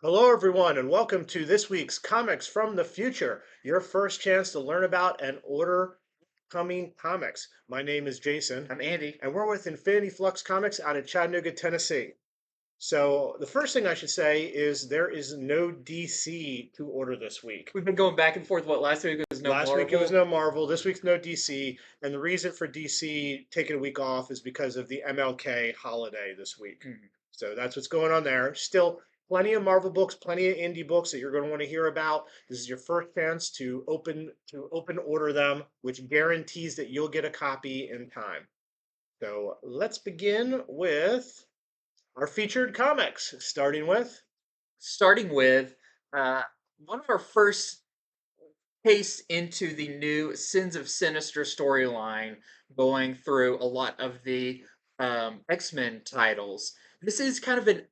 Hello, everyone, and welcome to this week's Comics from the Future, your first chance to learn about and order coming comics. My name is Jason, I'm Andy. and we're with Infinity Flux Comics out of Chattanooga, Tennessee. So, the first thing I should say is there is no DC to order this week. We've been going back and forth. What last week was no Last week it was Marvel. no Marvel, this week's no DC, and the reason for DC taking a week off is because of the MLK holiday this week. Mhm. So that's what's going on there. Still plenty of Marvel books, plenty of indie books that you're going to want to hear about. This is your first chance to open order them, which guarantees that you'll get a copy in time. So let's begin with our featured comics, starting with Starting with uh, one of our first tastes into the new Sins of Sinister storyline, going through a lot of the X-Men titles. This is kind of an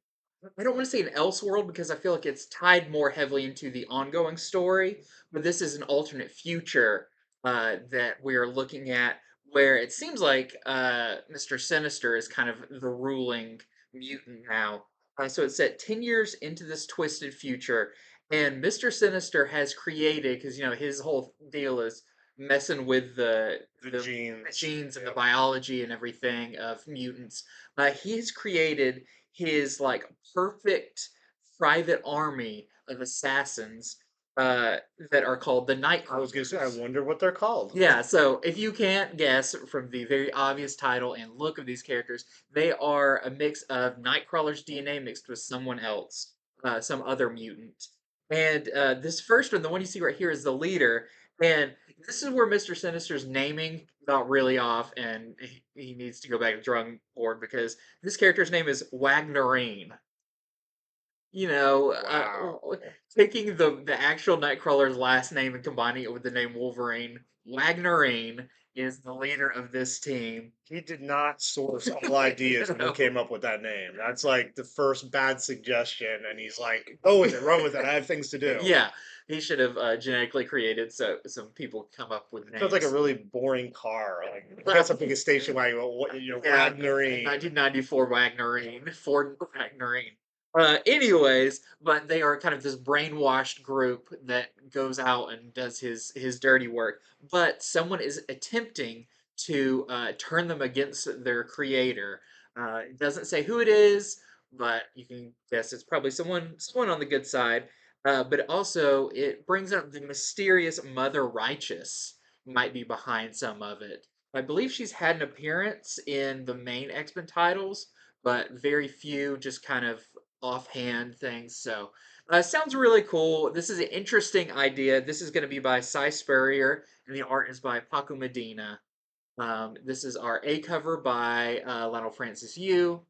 I don't want to say an Elseworld because I feel like it's tied more heavily into the ongoing story, but this is an alternate future that we're looking at where it seems like Mr. Sinister is kind of the ruling mutant now. So it's set 10 years into this twisted future, and Mr. Sinister has created, because his whole deal is messing with the the the Genes. genes and the Yeah. biology and everything of mutants. He has created his like perfect private army of assassins uh, that are called the I was going to say, I Nightcrawlers. wonder what they're called. Yeah, so if you can't guess from the very obvious title and look of these characters, they are a mix of Nightcrawler's DNA mixed with someone else, some other mutant. And this first one, the one you see right here, is the leader. And this is where Mr. Sinister's naming got really off, and he needs to go back to the drawing board because this character's name is Wagnerine. You know, Wow. taking the actual Nightcrawler's last name and combining it with the name Wolverine, Wagnerine is the leader of this team. He did not source all ideas when he No. came up with that name. That's like the first bad suggestion, and he's like, "Go with it, run with it. I have things to do." Yeah, he should have genetically created so some people come up with Sounds like a names. really boring car. Like Well, that's something a station wagon. yeah, Wagnerine. 1994 Wagnerine, Ford Wagnerine. Anyways, but they are kind of this brainwashed group that goes out and does his dirty work. But someone is attempting to turn them against their creator. It doesn't say who it is, but you can guess it's probably someone on the good side. But also, it brings up the mysterious Mother Righteous might be behind some of it. I believe she's had an appearance in the main X-Men titles, but very few just kind of offhand things. So, sounds really cool. This is an interesting idea. This is going to be by Cy Spurrier, and the art is by Paco Medina. This is our A cover by Lionel Francis Yu.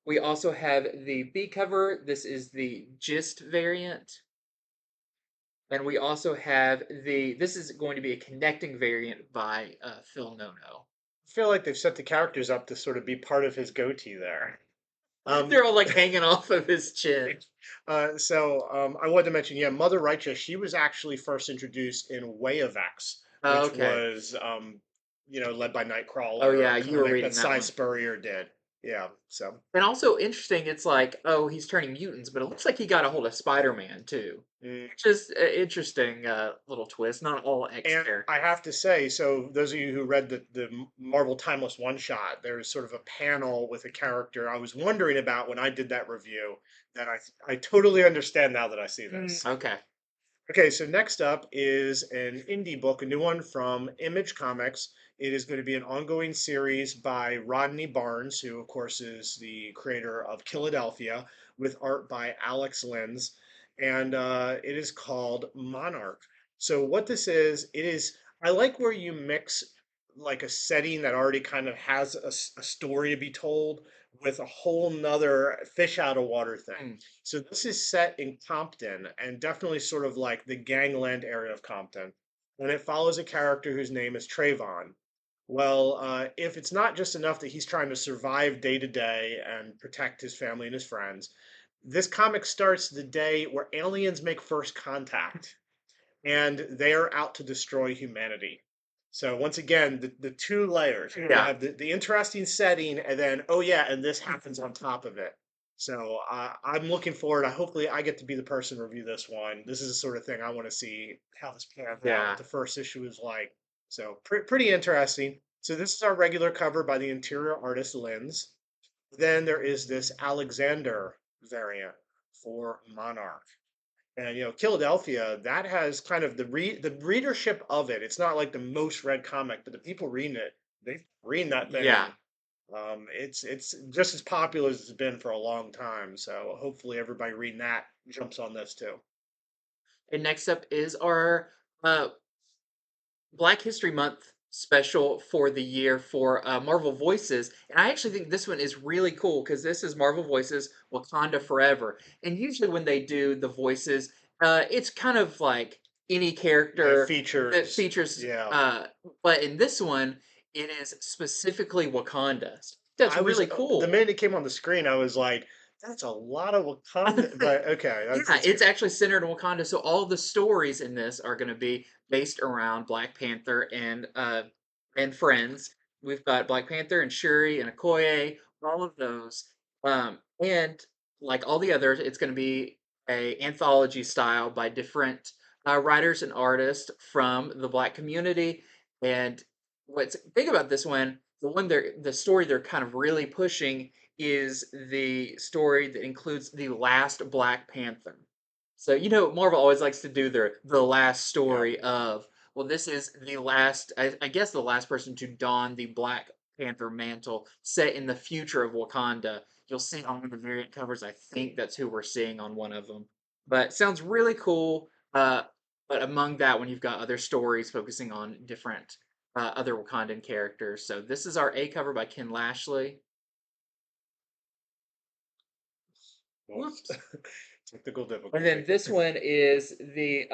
We also have the B cover. This is the Gist variant. And we also have this is going to be a connecting variant by Phil Nono. I feel like they've set the characters up to sort of be part of his goatee there. Um, They're all like hanging off of his chin. I wanted to mention, yeah, Mother Righteous. She was actually first introduced in Way of X, Oh, which okay. was led by Oh Nightcrawler, yeah, a you were comic that reading that Cy one. Spurrier did. Yeah, so. And also interesting, it's like, oh, he's turning mutants, but it looks like he got a hold of Spider-Man too. Mm. Just interesting little twist. Not all X And I characters. have to say, so those of you who read the Marvel Timeless One Shot, there's sort of a panel with a character I was wondering about when I did that review that I totally understand now that I see this. Okay. Okay, so next up is an indie book, a new one from Image Comics. It is going to be an ongoing series by Rodney Barnes, who, of course, is the creator of Philadelphia, with art by Alex Linz. And it is called Monarch. So, what this is, I like where you mix like a setting that already kind of has a story to be told with a whole nother fish out of water thing. Mm. So this is set in Compton and definitely sort of like the gangland area of Compton. And it follows a character whose name is Trayvon. Well, if it's not just enough that he's trying to survive day to day and protect his family and his friends, this comic starts the day where aliens make first contact and they're out to destroy humanity. So once again, the two layers. You Yeah. have the interesting setting, and then oh yeah, and this happens on top of it. So I'm looking forward. Hopefully, I get to be the person to review this one. This is the sort of thing I want to see how this pans out. What Yeah. the first issue is like. So pretty interesting. So this is our regular cover by the interior artist Linz. Then there is this Alexander variant for Monarch. And Philadelphia, that has kind of the readership of it. It's not like the most read comic, but the people reading it, they read that Yeah. thing. It's just as popular as it's been for a long time. So hopefully everybody reading that jumps on this too. And next up is our uh, Black History Month special for the year for Marvel Voices. And I actually think this one is really cool because this is Marvel Voices Wakanda Forever. And usually when they do the voices, it's kind of like any It character that features, features, yeah. but in this one, it is specifically Wakanda. That's I was really the cool. minute it came on the screen, I was like, that's a lot of Wakanda. But okay, Yeah, that's it's good. actually centered in Wakanda, so all the stories in this are going to be based around Black Panther and friends. We've got Black Panther and Shuri and Okoye, all of those, and like all the others, it's going to be a anthology style by different writers and artists from the Black community. And what's big about this one, the story they're kind of really pushing is the story that includes the last Black Panther. So Marvel always likes to do the last Yeah. story of. Well, this is the last, I guess, the last person to don the Black Panther mantle, set in the future of Wakanda. You'll see on one of the variant covers. I think that's who we're seeing on one of them. But sounds really cool. But among that one, you've got other stories focusing on different other Wakandan characters. So this is our A cover by Ken Lashley. Whoops. Whoops. Technical And then difficulty. this one is the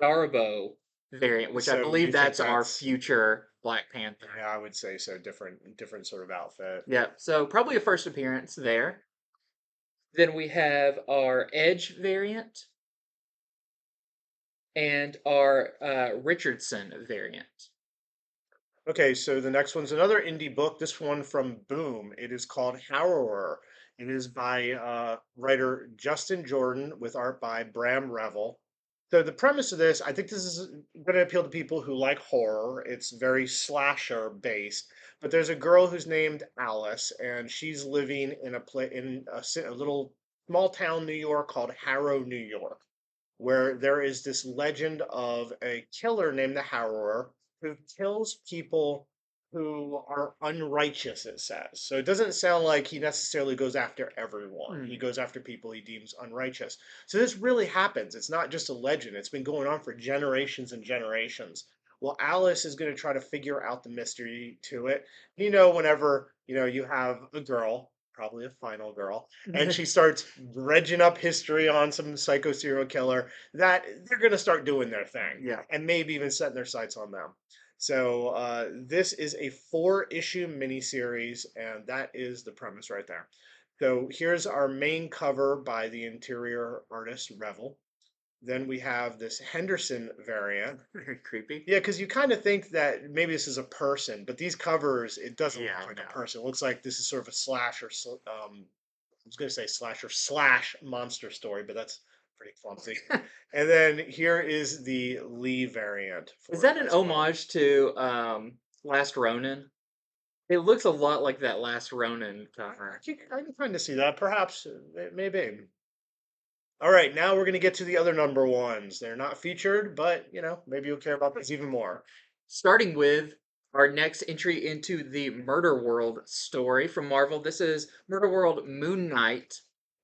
DARBOE variant, which I So believe you think that's our that's, future Black Panther. yeah, I would say so. Different sort of outfit. Yep. So probably a first appearance there. Then we have our Edge variant and our Richardson variant. Okay, so the next one's another indie book. This one from Boom. It is called Harrower. It is by writer Justin Jordan with art by Bram Revel. So the premise of this, I think this is going to appeal to people who like horror. It's very slasher based, but there's a girl who's named Alice, and she's living in a little small town, New York, called Harrow, New York, where there is this legend of a killer named the Harrower who kills people who are unrighteous, it says. So it doesn't sound like he necessarily goes after everyone. He Hmm. goes after people he deems unrighteous. So this really happens. It's not just a legend, it's been going on for generations and generations. Well, Alice is going to try to figure out the mystery to it. Whenever, you have a girl, probably a final girl, and she starts dredging up history on some psycho serial killer, that they're going to start doing their thing Yeah. and maybe even setting their sights on them. So this is a 4-issue miniseries, and that is the premise right there. So here's our main cover by the interior artist Revel. Then we have this Henderson variant. Very creepy. Yeah, because you kind of think that maybe this is a person, but these covers, it doesn't look Yeah, like a no. person. It looks like this is sort of a slasher. I was going to say slasher slash monster story, but that's pretty clumsy. And then here is the Lee variant Is for it that an as well. homage to Last Ronin? It looks a lot like that Last Ronin cover. I can kind of see that. Perhaps, maybe. All right, now we're going to get to the other number ones. They're not featured, but maybe you'll care about these even more. Starting with our next entry into the Murder World story from Marvel. This is Murder World Moon Knight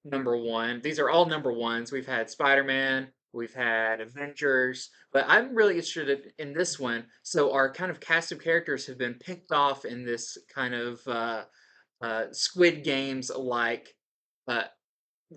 #1. These are all #1s. We've had Spider-Man, we've had Avengers, but I'm really interested in this one. So our kind of cast of characters have been picked off in this kind of Squid Games like uh,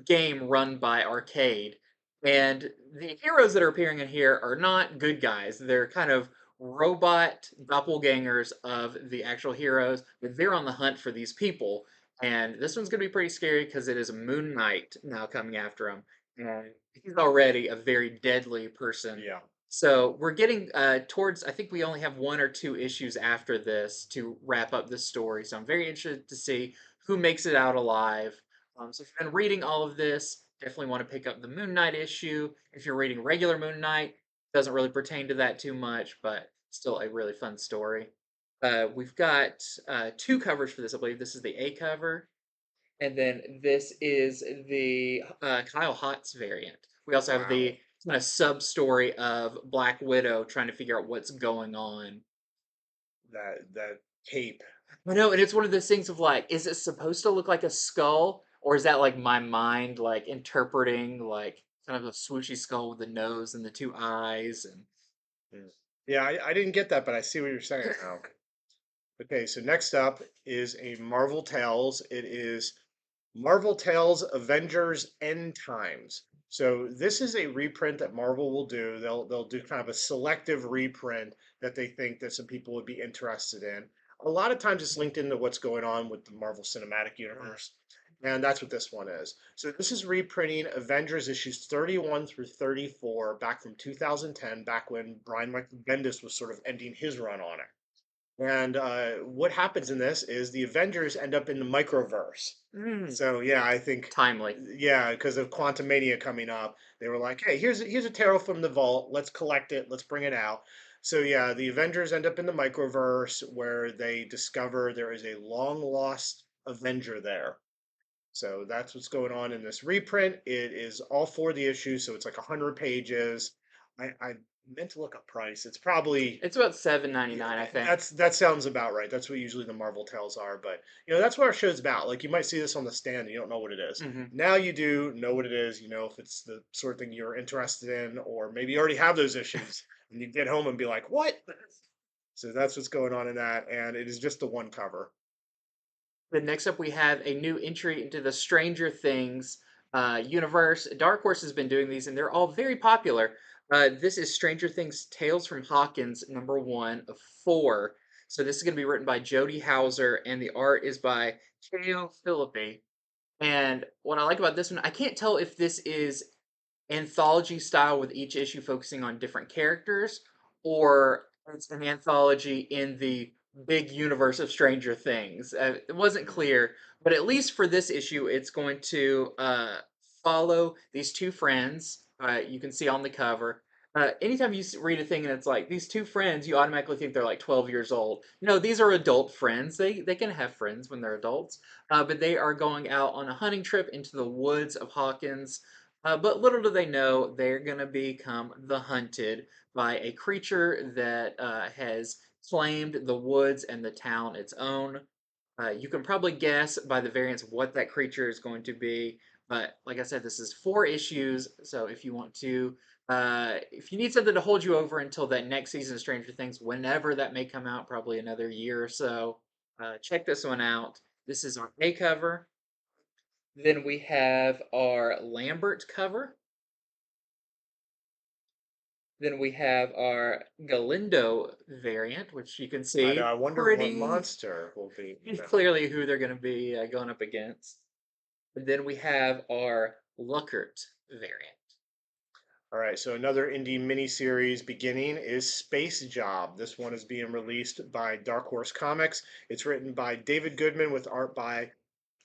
game run by Arcade. And the heroes that are appearing in here are not good guys. They're kind of robot doppelgangers of the actual heroes, but they're on the hunt for these people. And this one's going to be pretty scary because it is Moon Knight now coming after him. And he's already a very deadly person. Yeah. So we're getting towards, I think we only have 1 or 2 issues after this to wrap up this story. So I'm very interested to see who makes it out alive. So if you've been reading all of this, definitely want to pick up the Moon Knight issue. If you're reading regular Moon Knight, doesn't really pertain to that too much, but still a really fun story. We've got two covers for this. I believe this is the A cover, and then this is the Kyle HOTZ variant. We also have Wow, the kind of sub story of Black Widow trying to figure out what's going on. that cape. I know, and it's one of those things of like, is it supposed to look like a skull, or is that like my mind like interpreting like kind of a swooshy skull with the nose and the two eyes and Mm. Yeah, I didn't get that, but I see what you're saying now. Okay, so next up is a Marvel Tales. It is Marvel Tales Avengers End Times. So this is a reprint that Marvel will do. They'll do kind of a selective reprint that they think that some people would be interested in. A lot of times it's linked into what's going on with the Marvel Cinematic Universe. And that's what this one is. So this is reprinting Avengers issues 31 through 34 back from 2010, back when Brian Michael Bendis was sort of ending his run on it. And what happens in this is the Avengers end up in the microverse. mm, So yeah, I think timely. yeah, because of Quantum Mania coming up, they were like, "Hey, here's a tarot from the vault. Let's collect it. Let's bring it out." So yeah, the Avengers end up in the microverse where they discover there is a long lost Avenger there. So that's what's going on in this reprint. It is all for the issue, so it's like 100 pages. I meant to look up price. It's probably It's about 7.99, I yeah, think. that sounds about right. That's what usually the Marvel tales are, but that's what our show's about. Like you might see this on the stand and you don't know what it is. Hmm. Now you do know what it is. You know if it's the sort of thing you're interested in, or maybe you already have those issues and you get home and be like, "What?" So that's what's going on in that, and it is just the one cover. Then next up, we have a new entry into the Stranger Things universe. Dark Horse has been doing these, and they're all very popular. This is Stranger Things Tales from Hawkins, number one of four. So this is going to be written by Jody Hauser, and the art is by Kale Philippi. And what I like about this one, I can't tell if this is anthology style with each issue focusing on different characters, or it's an anthology in the big universe of Stranger Things. It wasn't Mm. clear, but at least for this issue, it's going to follow these two friends. You can see on the cover. Anytime you read a thing and it's like these two friends, you automatically think they're like 12 years old. No, these are adult friends. They can have friends when they're adults, but they are going out on a hunting trip into the woods of Hawkins, but little do they know, they're going to become the hunted by a creature that has claimed the woods and the town its own. You can probably guess by the variants what that creature is going to be. But like I said, this is four issues. So if you want to, if you need something to hold you over until that next season of Stranger Things, whenever that may come out, probably another year or so, check this one out. This is our A cover. Then we have our Lambert cover. Then we have our Galindo variant, which you can I know. see I wonder what pretty monster will be. clearly who they're going to be going up against. And then we have our Luckert variant. All right, so another indie miniseries beginning is Space Job. This one is being released by Dark Horse Comics. It's written by David Goodman with art by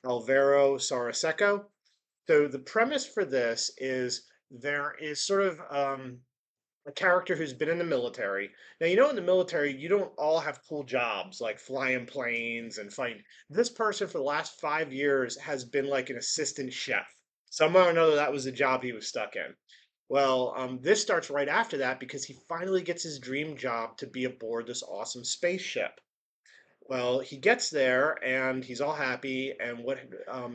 Alvaro Saraseco. So the premise for this is there is sort of a character who's been in the military. Now, in the military, you don't all have cool jobs like flying planes and fighting. This person for the last 5 years has been like an assistant chef. Somehow or another, that was the job he was stuck in. Well, this starts right after that because he finally gets his dream job to be aboard this awesome spaceship. Well, he gets there and he's all happy. And what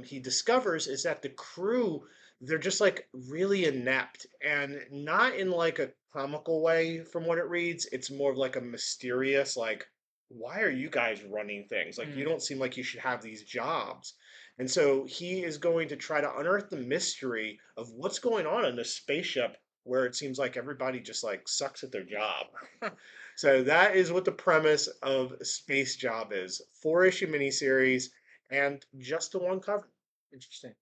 he discovers is that the crew, they're just like really inept and not in like a comical way from what it reads. It's more of like a mysterious, like, why are you guys running things? Like, you Mm. don't seem like you should have these jobs. And so he is going to try to unearth the mystery of what's going on in this spaceship where it seems like everybody just like sucks at their job. So that is what the premise of Space Job is. Four-issue miniseries and just the one cover. Interesting.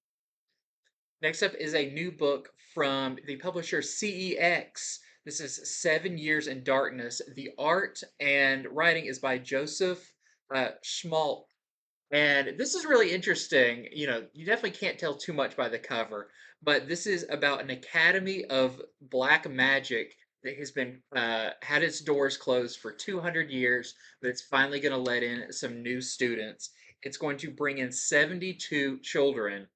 Next up is a new book from the publisher CEX. This is 7 Years in Darkness. The art and writing is by Joseph Schmaltz. And this is really interesting. You know, you definitely can't tell too much by the cover, but this is about an academy of black magic that has been had its doors closed for 200 years, but it's finally going to let in some new students. It's going to bring in 72 children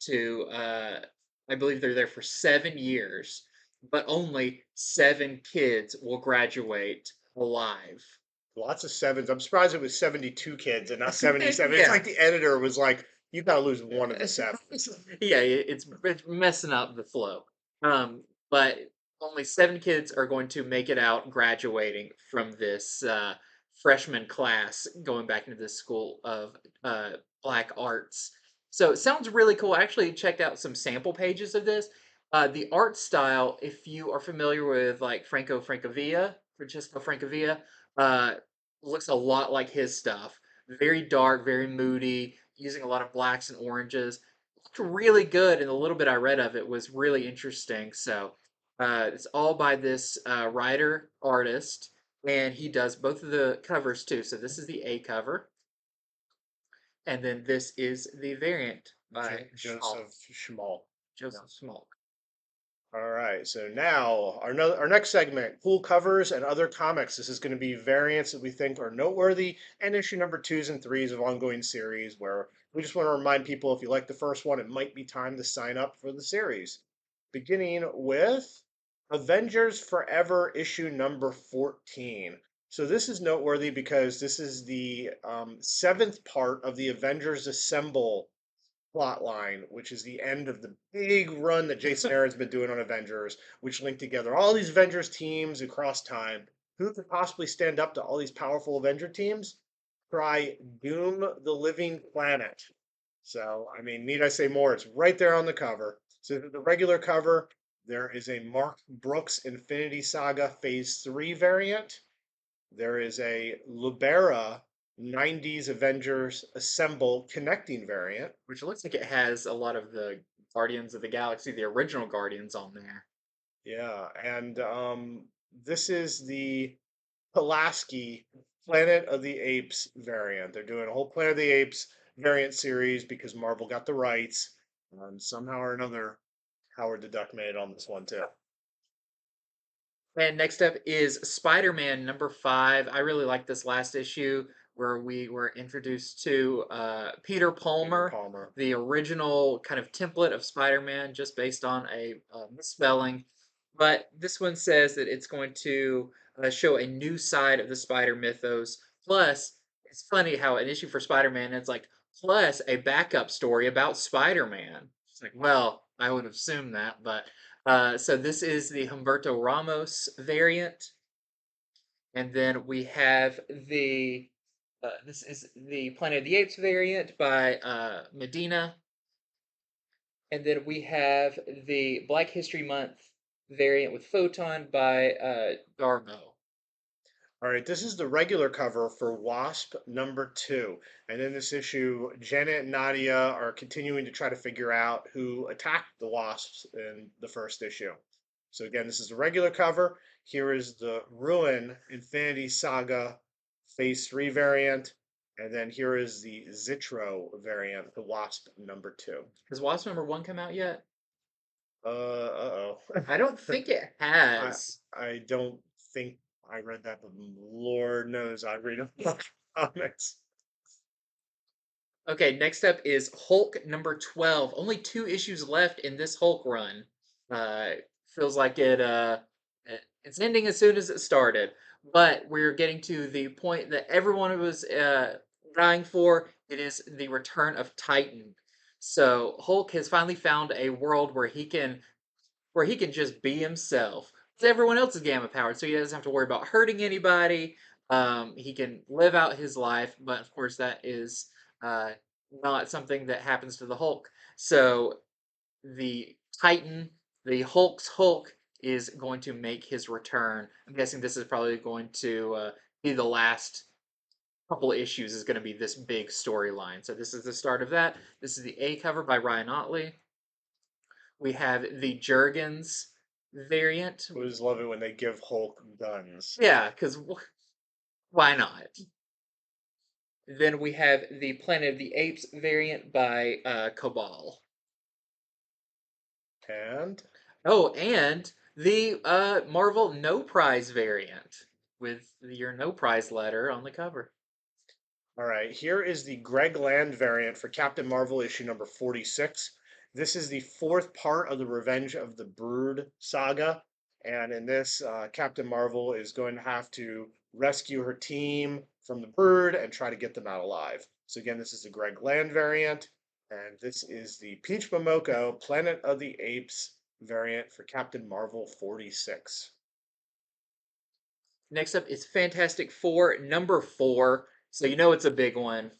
to, I believe they're there for 7 years, but only 7 kids will graduate alive. Lots of sevens. I'm surprised it was 72 kids and not 77. It's Yeah. like the editor was like, you gotta lose one of the sevens. Yeah, it's messing up the flow. But only 7 kids are going to make it out, graduating from this freshman class, going back into this school of black arts. So it sounds really cool. I actually checked out some sample pages of this. The art style, if you are familiar with like Francesco Francavilla, uh, looks a lot like his stuff. Very dark, very moody, using a lot of blacks and oranges. Looked really good, and the little bit I read of it was really interesting. So it's all by this writer artist, and he does both of the covers too. So this is the A cover, and then this is the variant by Joseph Schmalk. Yeah. Joseph Small. All right, so now our next segment, cool covers and other comics. This is going to be variants that we think are noteworthy and issue number twos and threes of ongoing series where we just want to remind people if you like the first one, it might be time to sign up for the series. Beginning with Avengers Forever issue number 14. So this is noteworthy because this is the seventh part of the Avengers Assemble plot line, which is the end of the big run that Jason Aaron's been doing on Avengers, which linked together all these Avengers teams across time. Who could possibly stand up to all these powerful Avenger teams? Try Doom the Living Planet. So, I mean, need I say more? It's right there on the cover. So, the regular cover, there is a Mark Brooks Infinity Saga Phase 3 variant. There is a Libera 90s Avengers Assemble connecting variant. Which looks like it has a lot of the Guardians of the Galaxy, the original Guardians, on there. Yeah, and this is the Pulaski Planet of the Apes variant. They're doing a whole Planet of the Apes variant series because Marvel got the rights. Somehow or another, Howard the Duck made it on this one too. And next up is Spider-Man number 5. I really like this last issue where we were introduced to Peter Peter Palmer, Palmer. the original kind of template of Spider-Man, just based on a misspelling. But this one says that it's going to show a new side of the Spider mythos. Plus, it's funny how an issue for Spider-Man, it's like, plus a backup story about Spider-Man. It's like, well, I would assume that, but so this is the Humberto Ramos variant, and then we have the this is the Planet of the Apes variant by Medina, and then we have the Black History Month variant with Photon by DARBOE. All right, this is the regular cover for Wasp number 2. And in this issue, Janet and Nadia are continuing to try to figure out who attacked the Wasps in the first issue. So again, this is the regular cover. Here is the Ruin Infinity Saga Phase 3 variant. And then here is the Zitro variant, the Wasp number 2. Has Wasp number 1 come out yet? Uh-oh. I don't think it I has. I don't think I read that, but Lord knows I read enough comics. Okay, next up is Hulk number 12. Only 2 issues left in this Hulk run. Uh, feels like it's ending as soon as it started. But we're getting to the point that everyone was dying for. It is the return of Titan. So Hulk has finally found a world where he can just be himself. Everyone else is gamma powered, so he doesn't have to worry about hurting anybody. He can live out his life, but of course that is uh, not something that happens to the Hulk. So the Titan, the Hulk's Hulk, is going to make his return. I'm guessing this is probably going to be the last couple of issues. Is going to be this big storyline. So this is the start of that. This is the A cover by Ryan Otley. We have the Jurgens variant. I always love it when they give Hulk guns. Yeah, because why not? Then we have the Planet of the Apes variant by Cabal. And Oh, and the Marvel No Prize variant with your No Prize letter on the cover. all right, here is the Greg Land variant for Captain Marvel issue number 46. This is the fourth part of the Revenge of the Brood saga. And in this, Captain Marvel is going to have to rescue her team from the Brood and try to get them out alive. So, again, this is the Greg Land variant. And this is the Peach Momoko Planet of the Apes variant for Captain Marvel 46. Next up is Fantastic Four number 4. So you know it's a big one.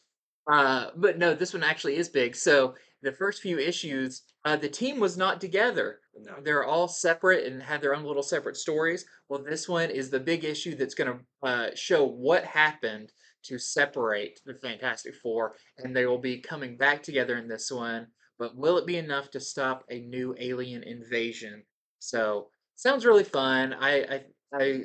But no, this one actually is big. So the first few issues, the team was not together. No. They're all separate and had their own little separate stories. Well, this one is the big issue that's going to show what happened to separate the Fantastic Four, and they will be coming back together in this one. But will it be enough to stop a new alien invasion? So sounds really fun. I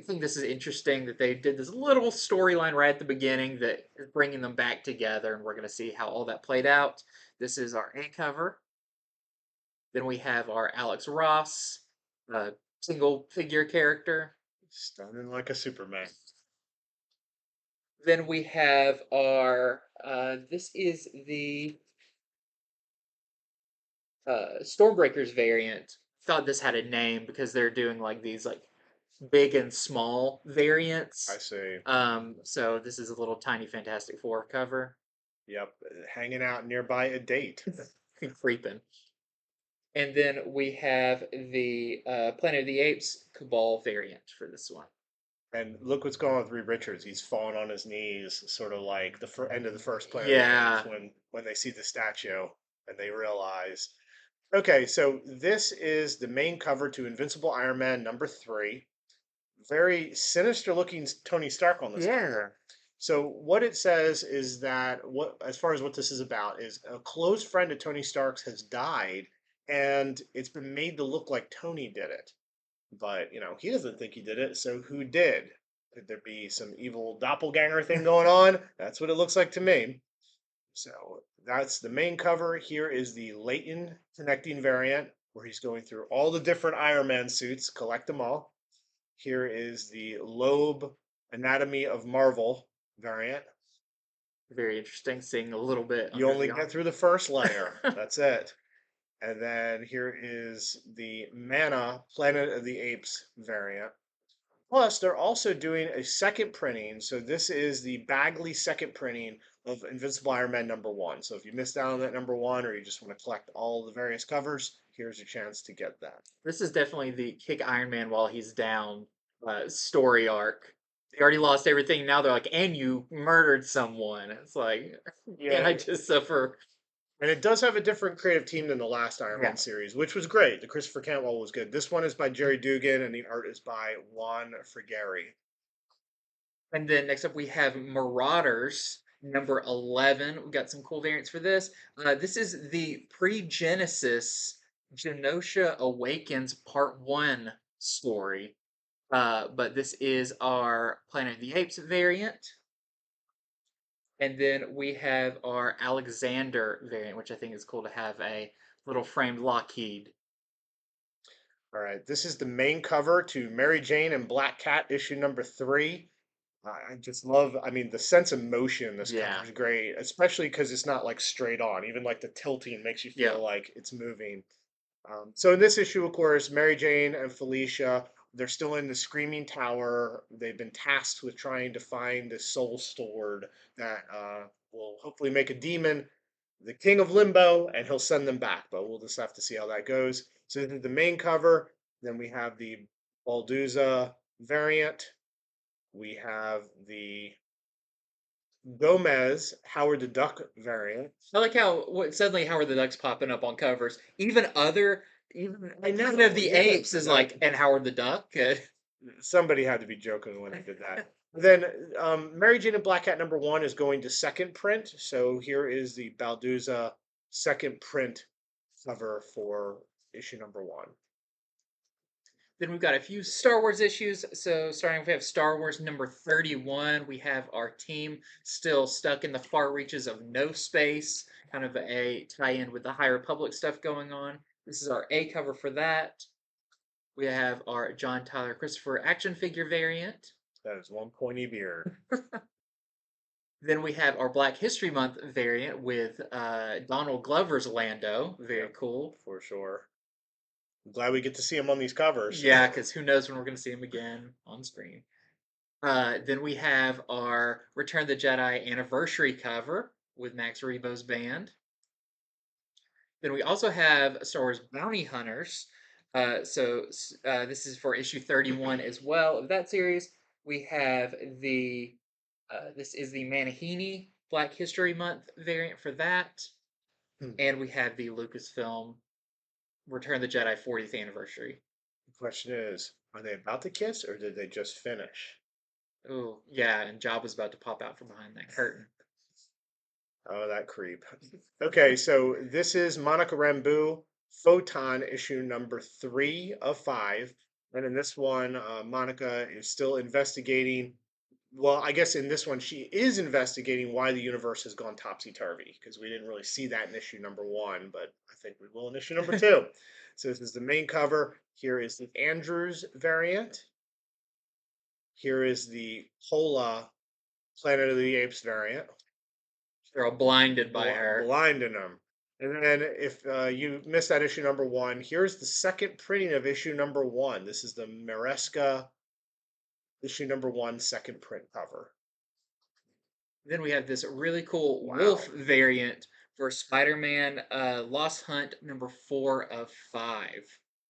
think this is interesting that they did this little storyline right at the beginning that is bringing them back together, and we're going to see how all that played out. This is our A cover. Then we have our Alex Ross, single figure character. Stunning like a Superman. Then we have our, this is the Stormbreakers variant. Thought this had a name because they're doing like these like big and small I variants. see. So this is a little tiny Fantastic Four cover. Yep, hanging out nearby a date. Creeping. And then we have the Planet of the Apes Cabal variant for this one. And look what's going on with Reed Richards. He's falling on his knees, sort of like the end of the first Planet of the Yeah. Apes when they see the statue and they realize. Okay, so this is the main cover to Invincible Iron Man number 3. Very sinister looking Tony Stark on this cover. So what it says is that what, as far as what this is about, is a close friend of Tony Stark's has died, and it's been made to look like Tony did it. But he doesn't think he did it. So who did? Could there be some evil doppelganger thing going on? That's what it looks like to me. So that's the main cover. Here is the Leighton connecting variant, where he's going through all the different Iron Man suits, collect them all. Here is the Loeb Anatomy of Marvel variant. Very interesting seeing a little bit You under only the get through the first layer. That's it. And then here is the Mana Planet of the Apes variant. Plus, they're also doing a second printing. So this is the Bagley second printing of Invincible Iron Man number 1. So if you missed out on that number 1, or you just want to collect all the various covers, here's your chance to get that. This is definitely the kick Iron Man while he's down story arc. They already lost everything. Now they're like, and you murdered someone. It's like, can't I just suffer? And it does have a different creative team than the last Iron Yeah. Man series, which was great. The Christopher Cantwell was good. This one is by Jerry Dugan, and the art is by Juan Frigeri. And then next up we have Marauders number 11. We've got some cool variants for this. This is the pre-Genesis Genosha Awakens Part 1 story. But this is our Planet of the Apes variant. And then we have our Alexander variant, which I think is cool to have a little framed Lockheed. All right, this is the main cover to Mary Jane and Black Cat issue number 3. I just love, I mean, the sense of motion in this cover is great, especially because it's not like straight on. Even like the tilting makes you feel like it's moving. So in this issue, of course, Mary Jane and Felicia, they're still in the Screaming Tower. They've been tasked with trying to find the soul stored that will hopefully make a demon the king of limbo, and he'll send them back. But we'll just have to see how that goes. So this is the main cover. Then we have the Balduza variant. We have the Gomez Howard the Duck variant. I like how suddenly Howard the Duck's popping up on covers. Even Planet of the Apes is like, and Howard the Duck. Somebody had to be joking when they did that. Then Mary Jane and Black Cat number 1 is going to second print. So here is the Balduza second print cover for issue number 1. Then we've got a few Star Wars issues. So starting off, we have Star Wars number 31. We have our team still stuck in the far reaches of no space, kind of a tie-in with the High Republic stuff going on. This is our A cover for that. We have our John Tyler Christopher action figure variant. That is one pointy beard. Then we have our Black History Month variant with Donald Glover's Lando. Very cool. For sure. I'm glad we get to see him on these covers. Yeah, because who knows when we're going to see him again on screen. Then we have our Return of the Jedi anniversary cover with Max Rebo's band. Then we also have Star Wars Bounty Hunters. This is for issue 31 as well of that series. We have this is the Manahini Black History Month variant for that. And we have the Lucasfilm Return of the Jedi 40th anniversary. The question is, are they about to kiss or did they just finish? Oh, yeah, and Jabba's about to pop out from behind that curtain. Oh, that creep. Okay, so this is Monica Rambeau, Photon issue number 3 of 5. And in this one, Monica is still investigating. Well, I guess in this one, she is investigating why the universe has gone topsy-turvy, because we didn't really see that in issue number 1, but I think we will in issue number 2. So this is the main cover. Here is the Andrews variant. Here is the Cola Planet of the Apes variant. They're all blinded by her. Blinding them. And then if you missed that issue number 1, here's the second printing of issue number 1. This is the Maresca issue number 1 second print cover. Then we have this really cool wolf variant for Spider-Man Lost Hunt number 4 of 5.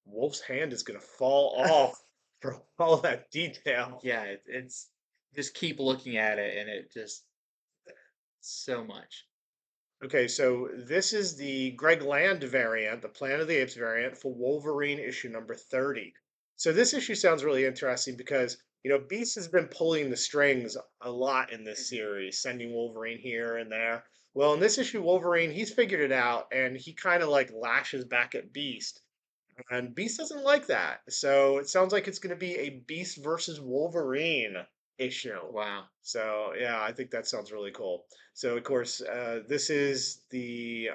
Wolf's hand is going to fall off for all that detail. Yeah, it's just keep looking at it and it just so much. Okay, so this is the Greg Land variant, the Planet of the Apes variant for Wolverine issue number 30. So this issue sounds really interesting because, Beast has been pulling the strings a lot in this series, sending Wolverine here and there. Well, in this issue, Wolverine, he's figured it out and he kind of like lashes back at Beast. And Beast doesn't like that. So it sounds like it's going to be a Beast versus Wolverine issue. Wow. So yeah, I think that sounds really cool. So of course, this is the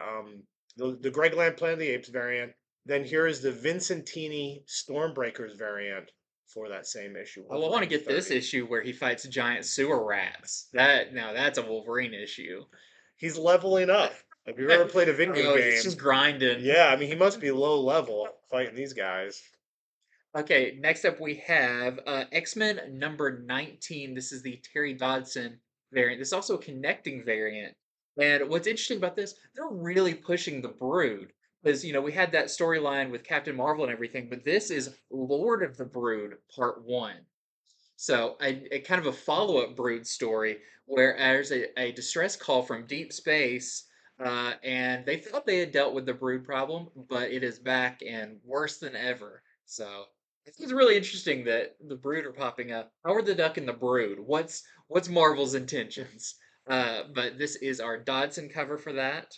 Greg Land Planet of the Apes variant. Then here is the Vincentini Stormbreakers variant for that same issue. Oh, I want to get 30. This issue where he fights giant sewer rats. That's a Wolverine issue. He's leveling up. Have you ever played a video game? He's just grinding. Yeah, I mean, he must be low level fighting these guys. Okay, next up we have X-Men number 19. This is the Terry Dodson variant. This is also a connecting variant. And what's interesting about this, they're really pushing the Brood. Because, we had that storyline with Captain Marvel and everything, but this is Lord of the Brood Part 1. So, a kind of a follow-up Brood story where there's a distress call from deep space, and they thought they had dealt with the Brood problem, but it is back and worse than ever. So, it's really interesting that the Brood are popping up. Howard the Duck and the Brood. What's Marvel's intentions? But this is our Dodson cover for that.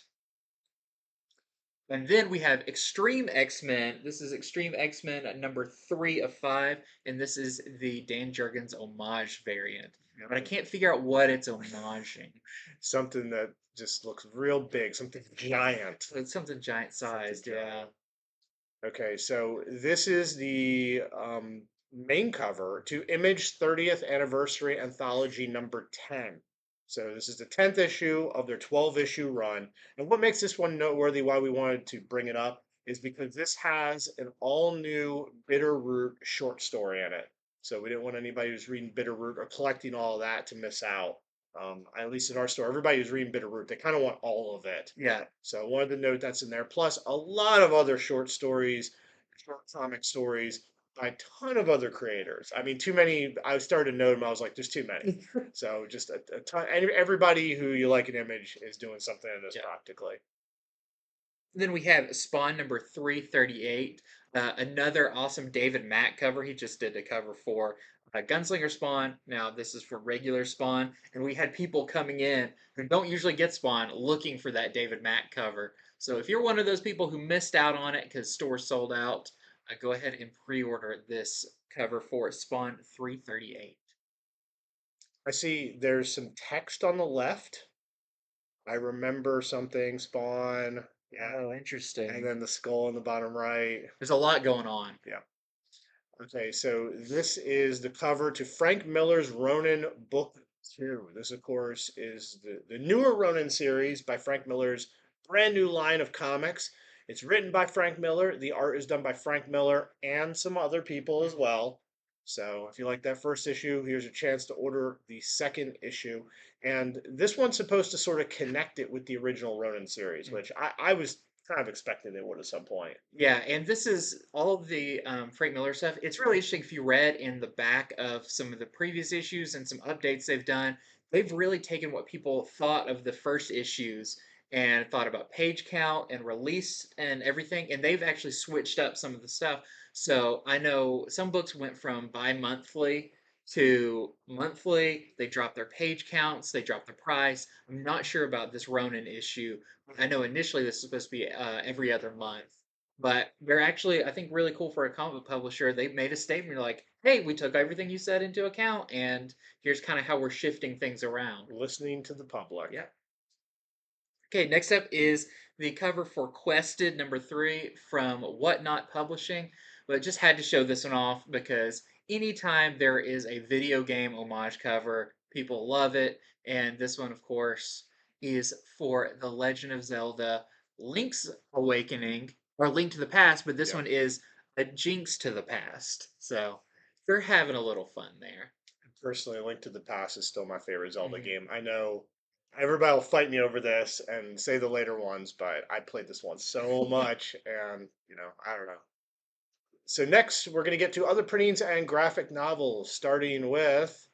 And then we have Extreme X-Men. This is Extreme X-Men number 3 of 5, and this is the Dan Jurgens homage variant. But I can't figure out what it's homaging. Something that just looks real big, something giant. It's something giant sized, yeah. Okay, so this is the main cover to Image 30th Anniversary Anthology number 10. So this is the 10th issue of their 12-issue run. And what makes this one noteworthy, why we wanted to bring it up, is because this has an all-new Bitterroot short story in it. So we didn't want anybody who's reading Bitterroot or collecting all of that to miss out. At least in our store, everybody who's reading Bitterroot, they kind of want all of it. Yeah. So I wanted to note that's in there. Plus a lot of other short stories, short comic stories by a ton of other creators. I mean, too many. I started to note them. I was like, there's too many. So just a ton. Everybody who you like an image is doing something in this practically. Then we have Spawn number 338. Another awesome David Mack cover. He just did a cover for Gunslinger Spawn. Now this is for regular Spawn. And we had people coming in who don't usually get Spawn looking for that David Mack cover. So if you're one of those people who missed out on it because stores sold out, go ahead and pre-order this cover for Spawn 338. I see there's some text on the left. I remember something, Spawn, yeah, Oh, and interesting. then the skull in the bottom right. There's a lot going on. Yeah. Okay, so this is the cover to Frank Miller's Ronin Book 2. This, of course, is the newer Ronin series by Frank Miller's brand new line of comics. It's written by Frank Miller. The art is done by Frank Miller and some other people as well. So if you like that first issue, here's a chance to order the second issue. And this one's supposed to sort of connect it with the original Ronin series, which I was kind of expecting it would at some point. Yeah, and this is all of the Frank Miller stuff. It's really interesting if you read in the back of some of the previous issues and some updates they've done. They've really taken what people thought of the first issues and thought about page count and release and everything, and they've actually switched up some of the stuff. So I know some books went from bi-monthly to monthly. They dropped their page counts, they dropped the price. I'm not sure about this Ronin issue. I know initially this is supposed to be every other month. But they're actually, I think, really cool for a comic book publisher. They made a statement like, "Hey, we took everything you said into account, and here's kind of how we're shifting things around." Listening to the public. Yeah. Okay, next up is the cover for Quested #3 from Whatnot Publishing. But just had to show this one off because anytime there is a video game homage cover, people love it. And this one, of course, is for The Legend of Zelda Link's Awakening, or Link to the Past, but this Yeah. one is A Jinx to the Past. So they're having a little fun there. Personally, Link to the Past is still my favorite Zelda Mhm. game. I know everybody will fight me over this and say the later ones, but I played this one so much, and I don't know. So next, we're going to get to other printings and graphic novels, starting with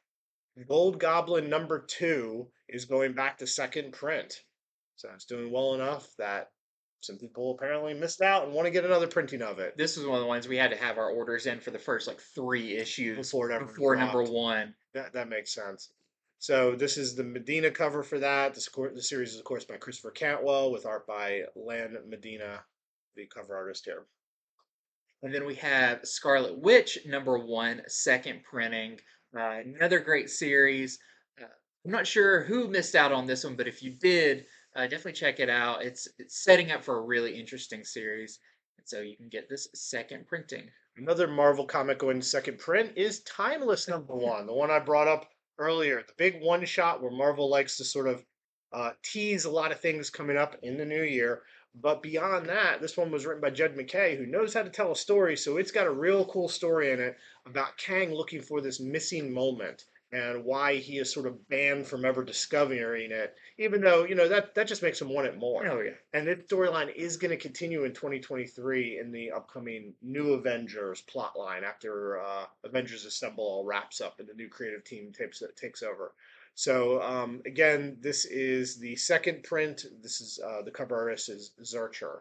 Gold Goblin #2 is going back to second print. So it's doing well enough that some people apparently missed out and want to get another printing of it This was one of the ones we had to have our orders in for the first like 3 issues before it ever before number dropped. one. That makes sense. So this is the Medina cover for that. The series is of course by Christopher Cantwell with art by Lan Medina, the cover artist here. And then we have Scarlet Witch #1, second printing. Another great series. I'm not sure who missed out on this one, but if you did, definitely check it out. It's setting up for a really interesting series, and so you can get this second printing. Another Marvel comic going to second print is Timeless #1, the one I brought up earlier, the big one shot where Marvel likes to sort of tease a lot of things coming up in the new year. But beyond that, this one was written by Jed McKay, who knows how to tell a story. So it's got a real cool story in it about Kang looking for this missing moment and why he is sort of banned from ever discovering it, even though, that just makes him want it more. Oh yeah. And this storyline is going to continue in 2023 in the upcoming New Avengers plotline after Avengers Assemble all wraps up and the new creative team takes over. So again, this is the second print. This is the cover artist is Zurcher.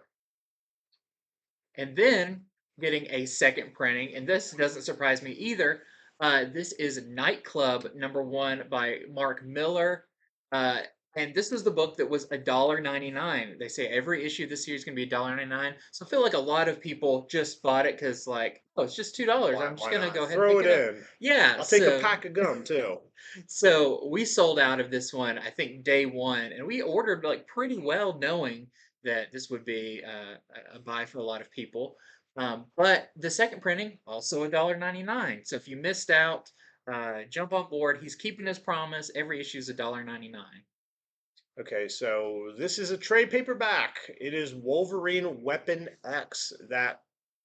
And then getting a second printing, and this doesn't surprise me either. This is Nightclub #1 by Mark Miller. Uh, and this was the book that was $1.99. They say every issue this year is going to be $1.99. So I feel like a lot of people just bought it because, like, oh, it's just $2. I'm just Why going to not go ahead and throw pick it it up. in? Yeah. I'll take a So pack of gum too. so we sold out of this one, I think day one, and we ordered like pretty well, knowing that this would be a buy for a lot of people. But the second printing also $1.99. So if you missed out, jump on board. He's keeping his promise. Every issue is $1.99. Okay, so this is a trade paperback. It is Wolverine Weapon X, that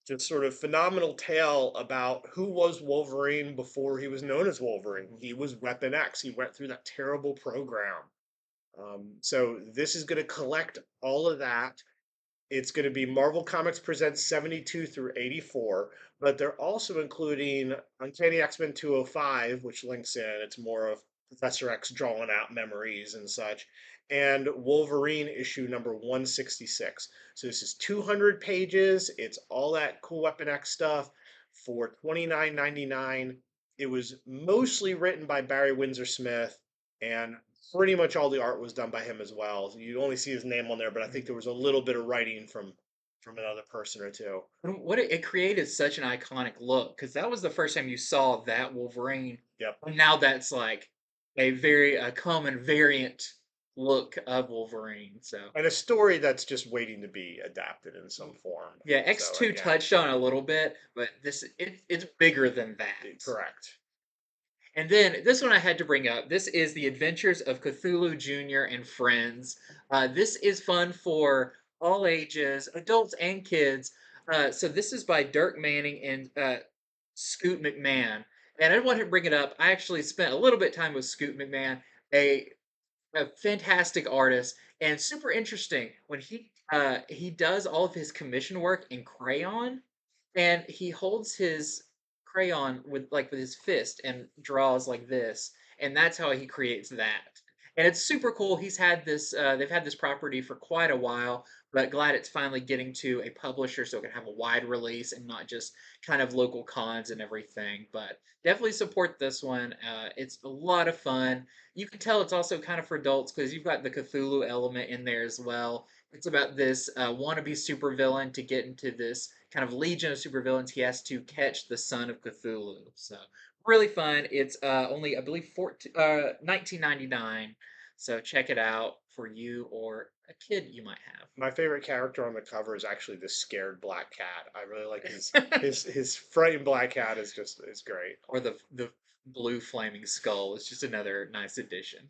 just sort of phenomenal tale about who was Wolverine before he was known as Wolverine. He was Weapon X. He went through that terrible program. So this is going to collect all of that. It's going to be Marvel Comics Presents 72 through 84, but they're also including Uncanny X-Men 205, which links in. It's more of Professor X drawing out memories and such, and Wolverine issue number 166. So this is 200 pages. It's all that cool Weapon X stuff for $29.99. It was mostly written by Barry Windsor Smith, and pretty much all the art was done by him as well. You only see his name on there, but I think there was a little bit of writing from from another person or two. And what it created such an iconic look because that was the first time you saw that Wolverine. Yep. And now that's like a very common variant look of Wolverine. So And a story that's just waiting to be adapted in some form. yeah, So X2 again, touched on it a little bit, but it's bigger than that. correct. And then this one I had to bring up. This is the Adventures of Cthulhu Jr. and Friends. This is fun for all ages, adults and kids. So this is by Dirk Manning and Scoot McMahon. And I wanted to bring it up. I actually spent a little bit of time with Scoot McMahon, a, a fantastic artist and super interesting when he does all of his commission work in crayon and he holds his crayon with his fist and draws like this and that's how he creates that and it's super cool he's had this they've had this property for quite a while but glad it's finally getting to a publisher so it can have a wide release and not just kind of local cons and everything but definitely support this one it's a lot of fun you can tell it's also kind of for adults because you've got the Cthulhu element in there as well it's about this wannabe supervillain to get into this kind of legion of supervillains. He has to catch the son of Cthulhu. So really fun. It's only I believe 1999. So check it out for you or a kid you might My favorite character on the cover is actually the scared black cat. I really like his have. his frightened black cat is great. Or the blue flaming skull is just another nice addition.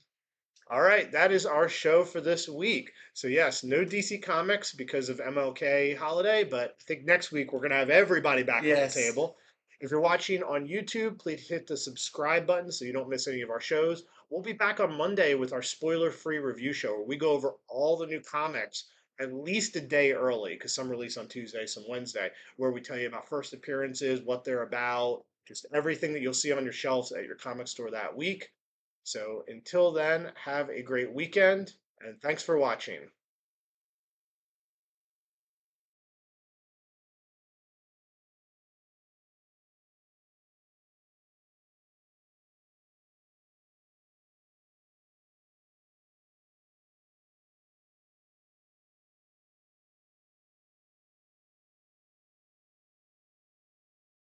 All right, that is our show for this week. So yes, no DC Comics because of MLK holiday, but I think next week we're gonna have everybody back on the Yes. table. If you're watching on YouTube, please hit the subscribe button so you don't miss any of our shows. We'll be back on Monday with our spoiler-free review show where we go over all the new comics at least a day early, because some release on Tuesday, some Wednesday, where we tell you about first appearances, what they're about, just everything that you'll see on your shelves at your comic store that week. So until then, have a great weekend and thanks for watching.